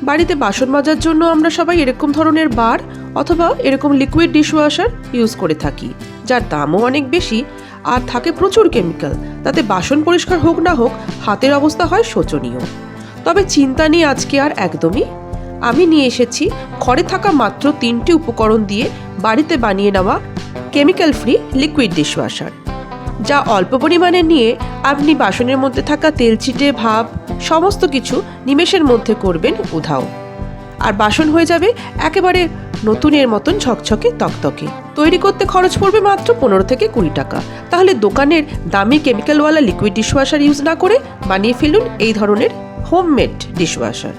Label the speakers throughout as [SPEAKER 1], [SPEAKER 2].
[SPEAKER 1] বাড়িতে বাসন মাজার জন্য আমরা সবাই এরকম ধরনের বার অথবা এরকম লিকুইড ডিশওয়াশার ইউজ করে থাকি, যার দামও অনেক বেশি আর থাকে প্রচুর কেমিক্যাল। তাতে বাসন পরিষ্কার হোক না হোক হাতের অবস্থা হয় শোচনীয়। তবে চিন্তা নেই আজকে আর একদমই। আমি নিয়ে এসেছি ঘরে থাকা মাত্র 3টি উপকরণ দিয়ে বাড়িতে বানিয়ে নেওয়া কেমিক্যাল ফ্রি লিকুইড ডিশওয়াশার, যা অল্প পরিমাণে নিয়ে আপনি বাসনের মধ্যে থাকা তেলচিটে ভাব সমস্ত কিছু নিমেষের মধ্যে করবেন উধাও, আর বাসন হয়ে যাবে একেবারে নতুনের মতন ঝকঝকে তকতকে। তৈরি করতে খরচ পড়বে মাত্র 15 থেকে 20 টাকা। তাহলে দোকানের দামি কেমিক্যালওয়ালা লিকুইড ডিশওয়াশার ইউজ না করে বানিয়ে ফেলুন এই ধরনের হোমমেড ডিশওয়াশার।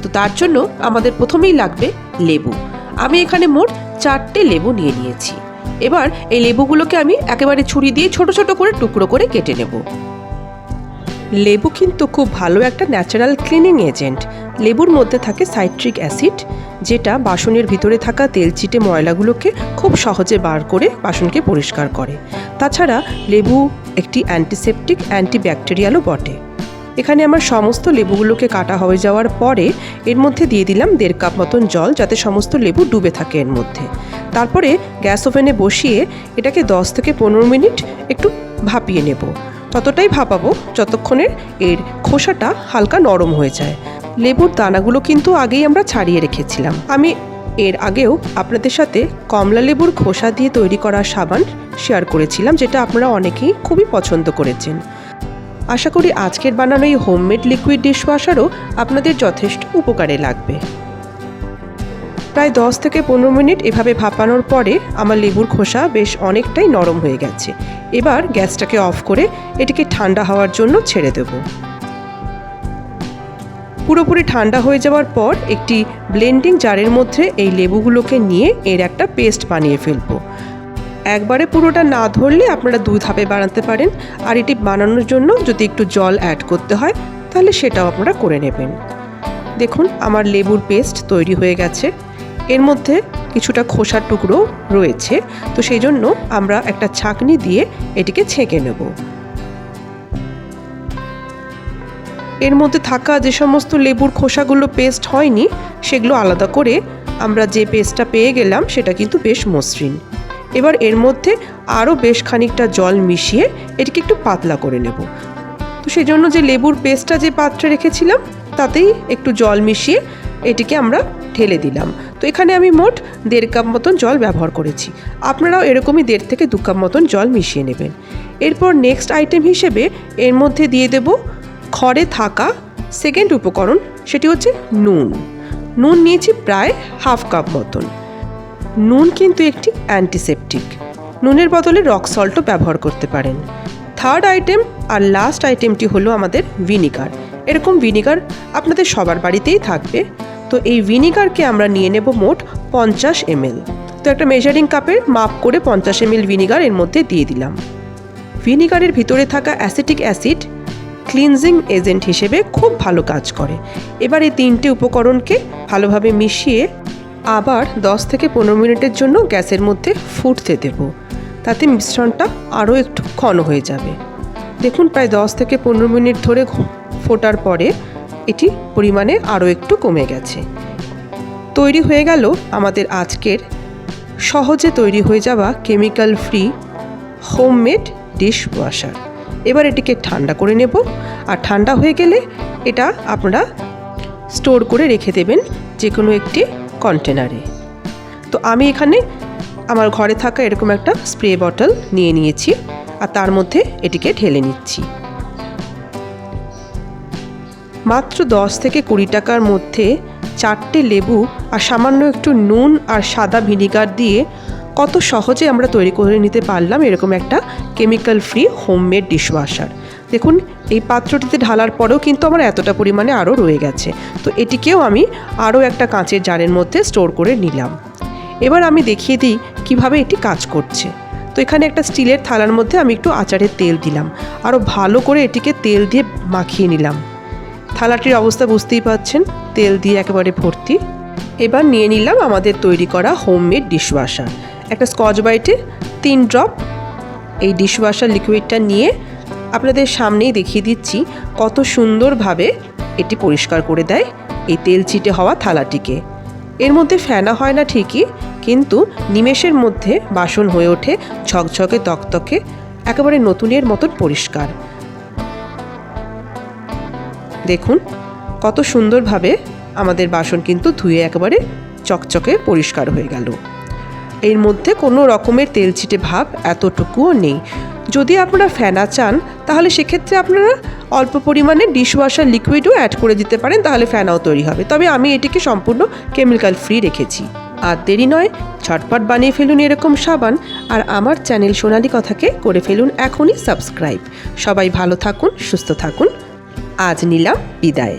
[SPEAKER 1] তো তার জন্য আমাদের প্রথমেই লাগবে লেবু। আমি এখানে মোট 4টে লেবু নিয়ে নিয়েছি। এবার এই লেবুগুলোকে আমি একেবারে ছুরি দিয়ে ছোট ছোট করে টুকরো করে কেটে নেব। লেবু কিন্তু খুব ভালো একটা ন্যাচারাল ক্লিনিং এজেন্ট। লেবুর মধ্যে থাকে সাইট্রিক অ্যাসিড, যেটা বাসনের ভিতরে থাকা তেলচিটে ময়লাগুলোকে খুব সহজে বার করে বাসনকে পরিষ্কার করে। তাছাড়া লেবু একটি অ্যান্টিসেপটিক, অ্যান্টিব্যাকটেরিয়ালও বটে। এখানে আমার সমস্ত লেবুগুলোকে কাটা হয়ে যাওয়ার পরে এর মধ্যে দিয়ে দিলাম 1.5 কাপ মতন জল, যাতে সমস্ত লেবু ডুবে থাকে এর মধ্যে। তারপরে গ্যাস ওভেনে বসিয়ে এটাকে 10 থেকে 15 মিনিট একটু ভাপিয়ে নেব। ততটাই ভাপাবো যতক্ষণের এর খোসাটা হালকা নরম হয়ে যায়। লেবুর দানাগুলো কিন্তু আগেই আমরা ছাড়িয়ে রেখেছিলাম। আমি এর আগেও আপনাদের সাথে কমলা লেবুর খোসা দিয়ে তৈরি করা সাবান শেয়ার করেছিলাম, যেটা আপনারা অনেকেই খুবই পছন্দ করেছেন। আশা করি আজকের বানানো এই হোমমেড লিকুইড ডিশওয়াশারও আপনাদের যথেষ্ট উপকারে লাগবে। প্রায় 10 থেকে 15 মিনিট এভাবে ভাপানোর পরে আমার লেবুর খোসা বেশ অনেকটাই নরম হয়ে গেছে। এবার গ্যাসটাকে অফ করে এটিকে ঠান্ডা হওয়ার জন্য ছেড়ে দেব। পুরোপুরি ঠান্ডা হয়ে যাওয়ার পর একটি ব্লেন্ডিং জারের মধ্যে এই লেবুগুলোকে নিয়ে এর একটা পেস্ট বানিয়ে ফেলবো। একবারে পুরোটা না ধরলে আপনারা 2 ধাপে বানাতে পারেন, আর এটি বানানোর জন্য যদি একটু জল অ্যাড করতে হয় তাহলে সেটাও আপনারা করে নেবেন। দেখুন আমার লেবুর পেস্ট তৈরি হয়ে গেছে। এর মধ্যে কিছুটা খোসার টুকরো রয়েছে, তো সেই জন্য আমরা একটা ছাঁকনি দিয়ে এটিকে ছেঁকে নেব। এর মধ্যে থাকা যে সমস্ত লেবুর খোসাগুলো পেস্ট হয়নি সেগুলো আলাদা করে আমরা যে পেস্টটা পেয়ে গেলাম সেটা কিন্তু বেশ মসৃণ। এবার এর মধ্যে আরও বেশ খানিকটা জল মিশিয়ে এটিকে একটু পাতলা করে নেব। তো সেই জন্য যে লেবুর পেস্টটা যে পাত্রে রেখেছিলাম তাতেই একটু জল মিশিয়ে এটিকে আমরা ঢেলে দিলাম। তো এখানে আমি মোট 1.5 কাপ মতন জল ব্যবহার করেছি। আপনারাও এরকমই 1.5 থেকে 2 কাপ মতন জল মিশিয়ে নেবেন। এরপর নেক্সট আইটেম হিসেবে এর মধ্যে দিয়ে দেব ঘরে থাকা সেকেন্ড উপকরণ, সেটি হচ্ছে নুন। নুন নিয়েছি প্রায় 1/2 কাপ মতন। নুন কিন্তু একটি অ্যান্টিসেপটিক। নুনের বদলে রক সল্টও ব্যবহার করতে পারেন। থার্ড আইটেম আর লাস্ট আইটেমটি হলো আমাদের ভিনিগার। এরকম ভিনিগার আপনাদের সবার বাড়িতেই থাকবে। তো এই ভিনিগারকে আমরা নিয়ে নেব মোট 50 ml। তো একটা মেজারিং কাপের মাপ করে 50 ml ভিনিগার এর মধ্যে দিয়ে দিলাম। ভিনিগারের ভিতরে থাকা অ্যাসিটিক অ্যাসিড ক্লিনজিং এজেন্ট হিসেবে খুব ভালো কাজ করে। এবার এই 3টে উপকরণকে ভালোভাবে মিশিয়ে আবার 10 থেকে 15 মিনিটের জন্য গ্যাসের মধ্যে ফুটতে দেব। তাতে মিশ্রণটা আরও একটু ঘন হয়ে যাবে। দেখুন প্রায় 10 থেকে 15 মিনিট ধরে ফোটার পরে এটি পরিমাণে আরও একটু কমে গেছে। তৈরি হয়ে গেল আমাদের আজকের সহজে তৈরি হয়ে যাওয়া কেমিক্যাল ফ্রি হোমমেড ডিশওয়াশার। এবার এটিকে ঠান্ডা করে নেব, আর ঠান্ডা হয়ে গেলে এটা আপনারা স্টোর করে রেখে দেবেন যে কোনো একটি কন্টেনারে। তো আমি এখানে আমার ঘরে থাকা এরকম একটা স্প্রে বটল নিয়ে নিয়েছি, আর তার মধ্যে এটিকে ঢেলে নিচ্ছি। মাত্র 10 থেকে 20 টাকার মধ্যে 4টে লেবু আর সামান্য একটু নুন আর সাদা ভিনিগার দিয়ে কত সহজে আমরা তৈরি করে নিতে পারলাম এরকম একটা কেমিক্যাল ফ্রি হোমমেড ডিশওয়াশার। দেখুন এই পাত্রটিতে ঢালার পরেও কিন্তু আমার এতটা পরিমাণে আরও রয়ে গেছে। তো এটিকেও আমি আরও একটা কাঁচের জারের মধ্যে স্টোর করে নিলাম। এবার আমি দেখিয়ে দিই কিভাবে এটি কাজ করছে। তো এখানে একটা স্টিলের থালার মধ্যে আমি একটু আচারের তেল দিলাম, আরও ভালো করে এটিকে তেল দিয়ে মাখিয়ে নিলাম। থালাটির অবস্থা বুঝতেই পাচ্ছেন, তেল দিয়ে একেবারে ভর্তি। এবার নিয়ে নিলাম আমাদের তৈরি করা হোমমেড ডিশওয়াশার। একটা স্কচ ব্রাইটে 3 ড্রপ এই ডিশওয়াশার লিকুইডটা নিয়ে আপনাদের সামনেই দেখিয়ে দিচ্ছি কত সুন্দরভাবে এটি পরিষ্কার করে দেয় এই তেল চিটে হওয়া থালাটিকে। এর মধ্যে ফেনা হয় না ঠিকই, কিন্তু নিমেষের মধ্যে বাসন হয়ে ওঠে ঝকঝকে তকতকে, একেবারে নতুনের মতন পরিষ্কার। দেখুন কত সুন্দরভাবে আমাদের বাসন কিন্তু ধুয়ে একেবারে চকচকে পরিষ্কার হয়ে গেল। এর মধ্যে কোনো রকমের তেলচিটে ভাব এতটুকুও নেই। যদি আপনারা ফেনা চান তাহলে সেক্ষেত্রে আপনারা অল্প পরিমাণে ডিশওয়াশার লিকুইডও অ্যাড করে দিতে পারেন, তাহলে ফেনাও তৈরি হবে। তবে আমি এটিকে সম্পূর্ণ কেমিক্যাল ফ্রি রেখেছি। আর দেরি নয়, ঝটপট বানিয়ে ফেলুন এরকম সাবান। আর আমার চ্যানেল সোনালী কথাকে করে ফেলুন এখনই সাবস্ক্রাইব। সবাই ভালো থাকুন, সুস্থ থাকুন। আজ নিলাম বিদায়।